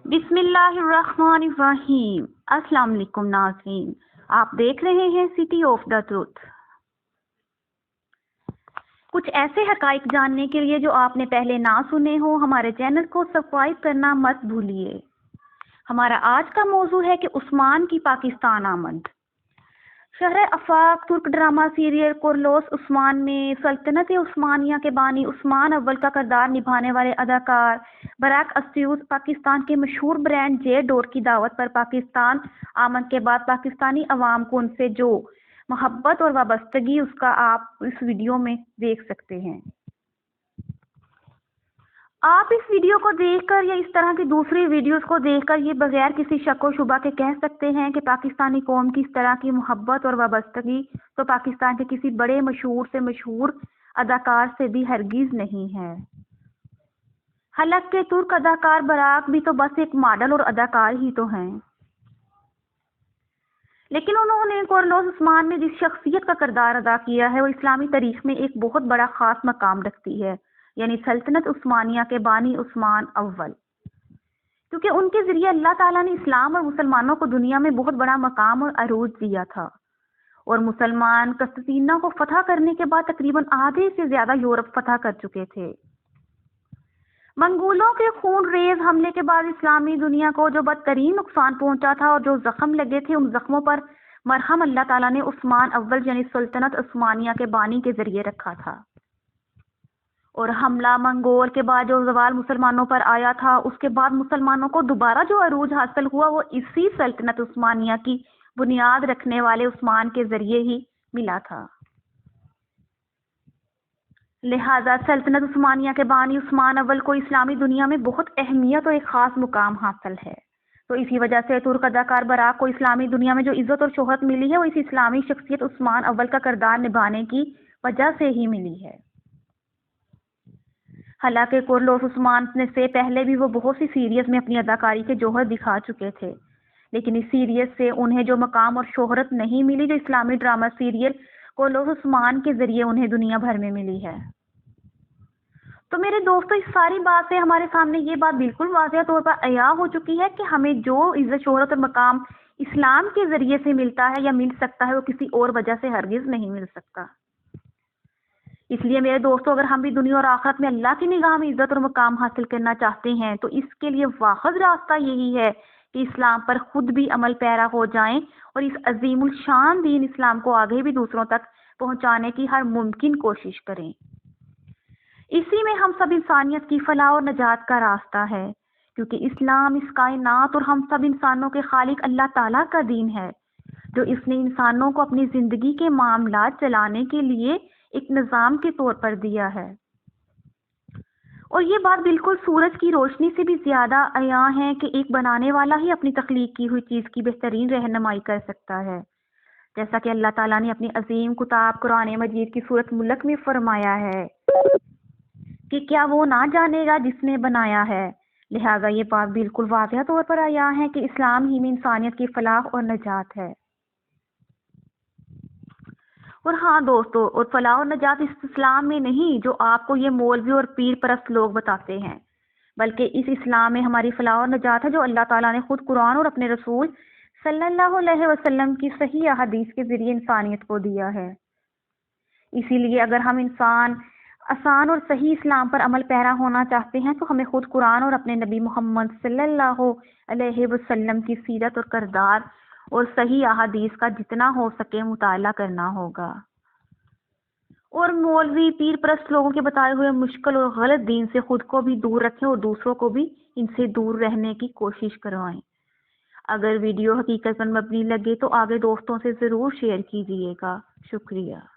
बिस्मिल्लाहिर्रहमानिर्रहीम। अस्सलाम वालेकुम नाज़रीन, आप देख रहे हैं सिटी ऑफ द ट्रुथ। कुछ ऐसे हकाइक जानने के लिए जो आपने पहले ना सुने हो, हमारे चैनल को सब्सक्राइब करना मत भूलिए। हमारा आज का मौजू है कि उस्मान की पाकिस्तान आमद। शहर आफाक तुर्क ड्रामा सीरियल कुरलोस उस्मान में सल्तनत उस्मानिया के बानी उस्मान अव्वल का किरदार निभाने वाले अदाकार बराक अस्यूस पाकिस्तान के मशहूर ब्रांड जे डोर की दावत पर पाकिस्तान आमद के बाद पाकिस्तानी अवाम को उनसे जो मोहब्बत और वाबस्तगी उसका आप इस वीडियो में देख सकते हैं। आप इस वीडियो को देखकर या इस तरह की दूसरी वीडियोस को देखकर ये बगैर किसी शक व शुबा के कह सकते हैं कि पाकिस्तानी कौम की इस तरह की मोहब्बत और वाबस्तगी तो पाकिस्तान के किसी बड़े मशहूर से मशहूर अदाकार से भी हरगिज नहीं है। हालांकि तुर्क अदाकार बराक भी तो बस एक मॉडल और अदाकार ही तो हैं, लेकिन उन्होंने कुरलोस उस्मान में जिस शख्सियत का किरदार अदा किया है वो इस्लामी तारीख में एक बहुत बड़ा खास मकाम रखती है, यानी सल्तनत उस्मानिया के बानी उस्मान अव्वल। क्योंकि उनके जरिए अल्लाह ताला ने इस्लाम और मुसलमानों को दुनिया में बहुत बड़ा मकाम और अरूज दिया था, और मुसलमान कस्तीना को फतह करने के बाद तकरीबन आधे से ज्यादा यूरोप फतह कर चुके थे। मंगोलों के खून रेज हमले के बाद इस्लामी दुनिया को जो बदतरीन नुकसान पहुंचा था और जो जख्म लगे थे, उन जख्मों पर मरहम अल्लाह ताला ने उस्मान अव्वल यानी सल्तनत उस्मानिया के बानी के जरिए रखा था। और हमला मंगोल के बाद जो जवाल मुसलमानों पर आया था, उसके बाद मुसलमानों को दोबारा जो अरूज हासिल हुआ वो इसी सल्तनत उस्मानिया की बुनियाद रखने वाले उस्मान के जरिए ही मिला था। लिहाजा सल्तनत उस्मानिया के बानी उस्मान अव्वल को इस्लामी दुनिया में बहुत अहमियत और एक खास मुकाम हासिल है। तो इसी वजह से तुर्क अदाकार बराक को इस्लामी दुनिया में जो इज्जत और शोहरत मिली है वो इस इस्लामी शख्सियत उस्मान अव्वल का किरदार निभाने की वजह से ही मिली है। हालांकि कुरलोस उस्मान से पहले भी वो बहुत सी सीरीज में अपनी अदाकारी के जौहर दिखा चुके थे, लेकिन इस सीरीज से उन्हें जो मकाम और शोहरत नहीं मिली जो इस्लामी ड्रामा सीरियल कुरलोस उस्मान के जरिए उन्हें दुनिया भर में मिली है। तो मेरे दोस्तों, इस सारी बात से हमारे सामने ये बात बिल्कुल वाज़ेह तौर पर अया हो चुकी है कि हमें जो इज्जत शोहरत और मकाम इस्लाम के जरिए से मिलता है या मिल सकता है वो किसी और वजह से हरगिज नहीं मिल सकता। इसलिए मेरे दोस्तों, अगर हम भी दुनिया और आखिरत में अल्लाह की निगाह में इज्जत और मुकाम हासिल करना चाहते हैं तो इसके लिए वाहिद रास्ता यही है कि इस्लाम पर खुद भी अमल पैरा हो जाएं और इस अजीमुल शान दीन इस्लाम को आगे भी दूसरों तक पहुंचाने की हर मुमकिन कोशिश करें। इसी में हम सब इंसानियत की फलाह और नजात का रास्ता है, क्योंकि इस्लाम इस कायनात और हम सब इंसानों के खालिक अल्लाह ताला का दीन है, जो इसने इंसानों को अपनी जिंदगी के मामलात चलाने के लिए एक निज़ाम के तौर पर दिया है। और ये बात बिल्कुल सूरज की रोशनी से भी ज्यादा अया है कि एक बनाने वाला ही अपनी तख्लीक की हुई चीज की बेहतरीन रहनुमाई कर सकता है, जैसा कि अल्लाह ताला ने अपनी अजीम किताब कुरान मजीद की सूरत मुल्क में फरमाया है कि क्या वो ना जानेगा जिसने बनाया है। लिहाजा ये बात बिल्कुल वाज़ेह तौर पर आया है कि इस्लाम ही में इंसानियत की फलाह और नजात है। और हाँ दोस्तों, और फलाह और नजात इस इस्लाम में नहीं जो आपको ये मौलवी और पीर परस्त लोग बताते हैं, बल्कि इस इस्लाम में हमारी फलाह और नजात है जो अल्लाह ताला ने खुद कुरान और अपने रसूल सल्लल्लाहु अलैहि वसल्लम की सही हदीस के जरिए इंसानियत को दिया है। इसीलिए अगर हम इंसान आसान और सही इस्लाम पर अमल पैरा होना चाहते हैं तो हमें खुद कुरान और अपने नबी मोहम्मद सल्लल्लाहु अलैहि वसल्लम की सीरत और किरदार और सही अहादीस का जितना हो सके मुताला करना होगा, और मौलवी पीर परस्त लोगों के बताए हुए मुश्किल और गलत दीन से खुद को भी दूर रखें और दूसरों को भी इनसे दूर रहने की कोशिश करवाएं। अगर वीडियो हकीकत पर मबनी लगे तो आगे दोस्तों से ज़रूर शेयर कीजिएगा। शुक्रिया।